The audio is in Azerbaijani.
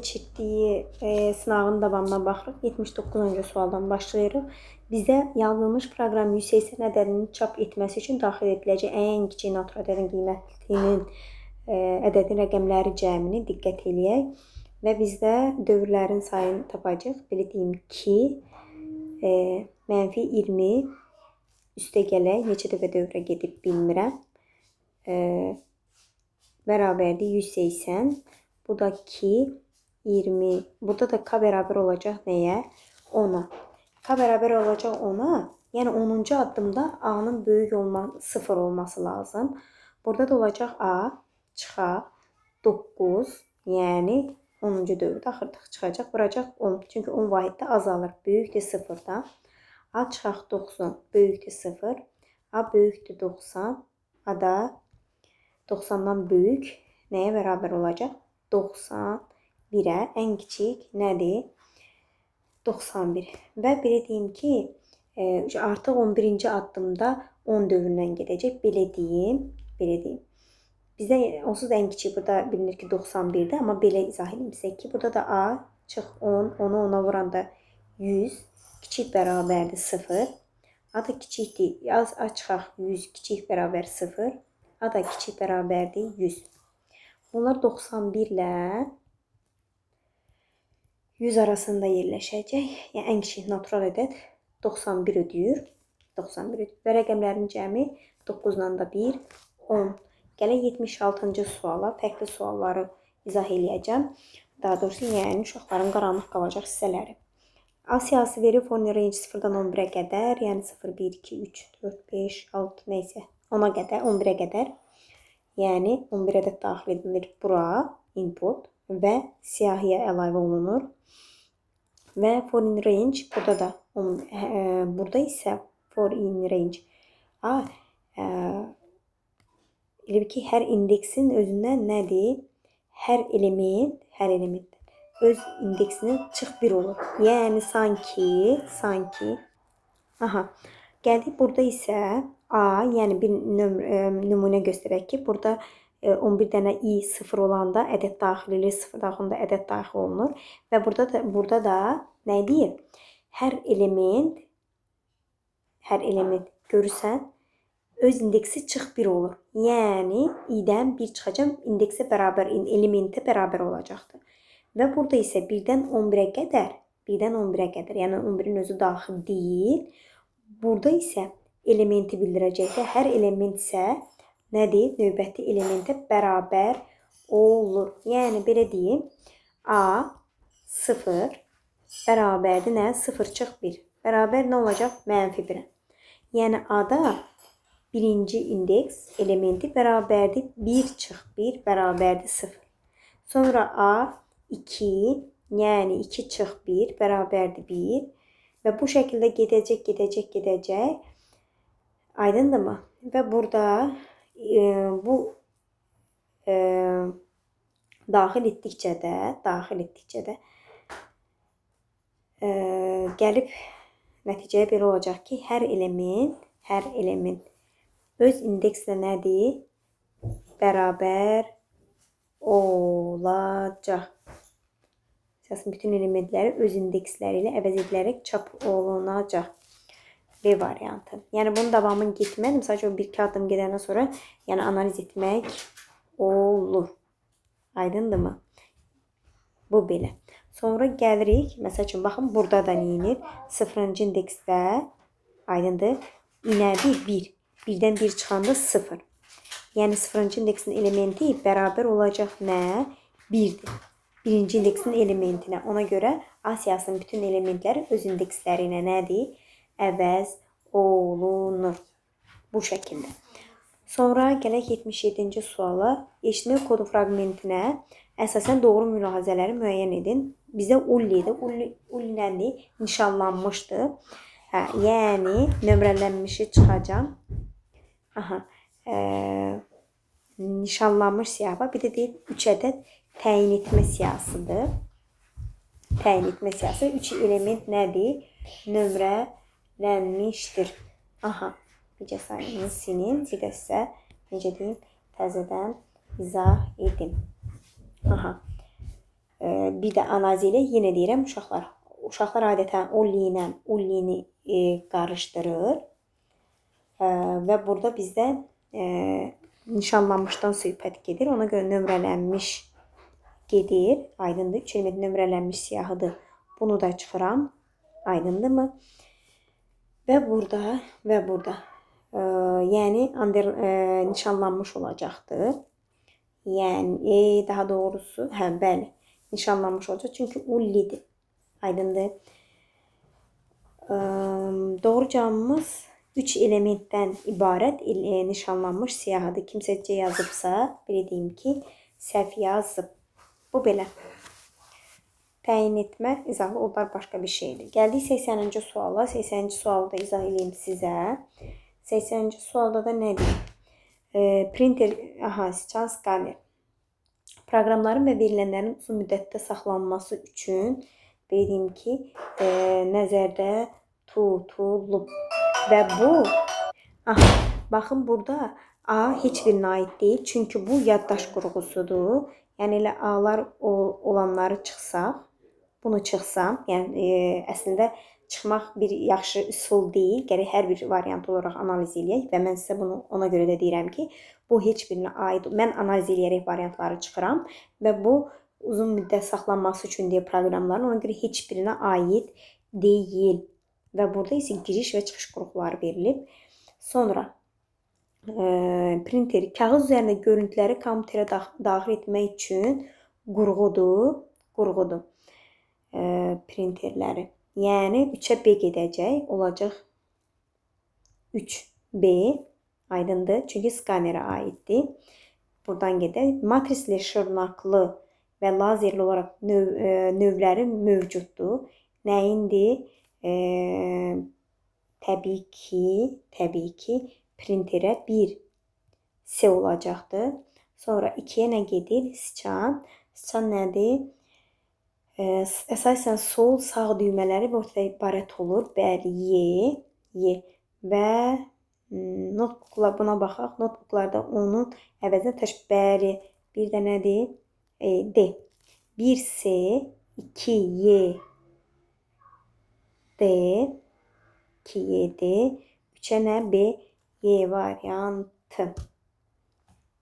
keçirdiyi sınavın davamına baxırıq. 79-cu sualdan başlayırıq. Bizə yazılmış proqram 180 ədədini çap etməsi üçün daxil ediləcək ən kiçik natural ədədin qiymətinin ədədin rəqəmləri cəmini diqqət eləyək. Və bizdə dövrlərin sayını tapacaq. Belə deyim ki, -20 üstə gələk. Neçə dəfə dövrə gedib bilmirəm. Bərabərdir 180. Bu da 2, 20. Burada da k bərabər olacaq nəyə? 10'a. K bərabər olacaq 10'a. Yəni 10-cu addımda a-nın böyük 0 olması lazım. Burada da olacaq a çıxaq 9. Yəni 10-cu dövrdə axırdıq çıxacaq. Vuracaq 10. Çünki 10 vahiddə azalır. Böyükdür 0-dan. A çıxaq 90. Böyükdür 0. A böyükdür 90. A da 90'dan böyük nəyə bərabər olacaq? 91'ə. Ən kiçik nədir? 91. Və belə deyim ki, artıq 11-ci addımda 10 dövründən gedəcək. Belə deyim. Bizdə onsuz da ən kiçik burada bilinir ki 91'dir. Amma belə izah edeyim sizə ki, burada da a çıx 10. 10'u 10'a vuranda 100. Kiçik bərabərdir 0. A da kiçikdir. A çıxaq 100. Kiçik bərabər 0. A da kiçik bərabərdir 100. Bunlar 91 ilə 100 arasında yerləşəcək. Yəni ən kiçik natural ədəd 91 ödəyir. 91 ödəyir. Və rəqəmlərin cəmi 9'dan da 1, 10. Gələk 76-cı suala. Fərqli sualları izah eləyəcəm. Daha doğrusu, yəni uşaqların qaranlıq qalacaq hissələri. A siyahısı verir for range 0-dan 11'ə qədər. Yəni 0, 1, 2, 3, 4, 5, 6 neysə 10'a qədər, 11'ə qədər. Yəni 11 ədəd daxil edilir bura, input və siyahıya əlavə olunur. Və for in range burada da burada isə for in range elə ki, hər indeksin özündən nədir? Hər element öz indeksinin çıx 1 olur. Yəni sanki gəldik burada isə a, yəni bir nümunə göstərək ki, burada 11 dənə i 0 olanda ədəd daxil edilir, 0 daxilində ədəd daxil olunur. Və burada da nə deyir? Hər element görürsən, öz indeksi çıx 1 olur. Yəni i-dən 1 çıxacaq, indeksə bərabər, elementə bərabər olacaqdır. Və burada isə 1-dən 11'ə qədər, yəni 11'in özü daxil deyil. Burada isə elementi bildirəcəkdir. Hər element isə nədir? Növbəti elementə bərabər olur. Yəni belə deyim, a 0 bərabərdir nə? 0 çıx 1. Bərabər nə olacaq? -1'ə. Yəni a-da birinci indeks elementi bərabərdir 1 çıx 1 bərabərdir 0. Sonra a 2, yəni 2 çıx 1 bərabərdir 1. Və bu şəkildə gedəcək. Aydındırmı? Və burada bu daxil etdikcə də gəlib nəticəyə belə olacaq ki, hər element öz indekslə nədir? Bərabər olacaq. Əsasın bütün elementləri öz indeksləri ilə əvəz edilərək çap olunacaq. B variantı. Yəni bunun davamını getmədim. Sadəcə o 1-2 addım gedəndən sonra yəni analiz etmək olur. Aydındırmı? Bu belə. Sonra gəlirik. Məsəl üçün, baxın, burada da neyinir? 0-cı indeksdə aydındır. Nədir? 1. 1-dən 1 çıxanda 0. Yəni 0-cı indeksin elementi bərabər olacaq nə? 1'dir. 1-ci indeksin elementinə. Ona görə A siyahısının bütün elementləri öz indeksləri ilə nədir? Əvəz olunur. Bu şəkildə. Sonra gələk 77-ci suala. HTML kodu fraqmentinə əsasən doğru mülahizələri müəyyən edin. Bizə Ulli'dir. Ulli nədir? Nişanlanmışdır. Yəni nömrələnmişi çıxacaq. Nişanlanmış siyahı. Bir də deyil 3 ədəd təyin etmə siyahısıdır. Təyin etmə siyahısı 3 element nədir? Nömrələnmişdir. Necə sayını silin. Bir də sizə necə deyim təzədən izah edin. Bir də anazilə yenə deyirəm uşaqlar. Uşaqlar adətən ulli ilə ullini qarışdırır. Və burada bizdə nişanlanmışdan söhbət gedir. Ona görə nömrələnmiş gedir. Aydındır. 3 element nömrələnmiş siyahıdır. Bunu da çıxıram. Aydındırmı? Və burada yəni nişanlanmış olacaqdır. Yəni daha doğrusu, bəli, nişanlanmış olacaq. Çünki ullidir. Aydındır. Doğru cavabımız 3 elementdən ibarət nişanlanmış siyahıdır. Kimsə yazıbsa, belə deyim ki, səhv yazıb. Bu belə. Təyin etmə, izahlı onlar başqa bir şeydir. Gəldik 80-ci suala. 80-ci sualı da izah edeyim sizə. 80-ci sualda da nədir? Printer, siçan skaner. Proqramların və verilənlərin uzun müddətdə saxlanması üçün belə deyim ki, nəzərdə tutulub. Və bu, baxın burada A heç birinə aid deyil. Çünki bu yaddaş qurğusudur. Yəni elə A'lar olanları çıxsaq, bunu çıxsam, yəni əslində çıxmaq bir yaxşı üsul deyil. Gərək hər bir variant olaraq analiz eləyək və mən sizə bunu ona görə də deyirəm ki, bu heç birinə aid. Mən analiz eləyərək variantları çıxıram və bu uzun müddət saxlanması üçün deyə proqramların ona görə heç birinə aid deyil. Və burada isə giriş və çıxış qurğuları verilib. Sonra printer kağız üzərində görüntüləri kompüterə daxil etmək üçün qurğudur printerləri. Yəni 3-ə B gedəcək, olacaq 3B, aydındır, çünki skanerə aiddir. Buradan gedək. Matrisli, şırnaqlı və lazerli olaraq növləri mövcuddur. Nəyindir? Təbii ki, printerə 1 S olacaqdır. Sonra 2-yə nə gedir? Siçan. Siçan nədir? Əsasən sol, sağ düymələri və ortada ibarət olur. Bəli, Y. Və notebooklar buna baxaq. Notebooklarda onun əvəzinə bəli, bir də nədir? D. 1S, 2Y, D, 2YD, 3-ə nə? B, Y variantı.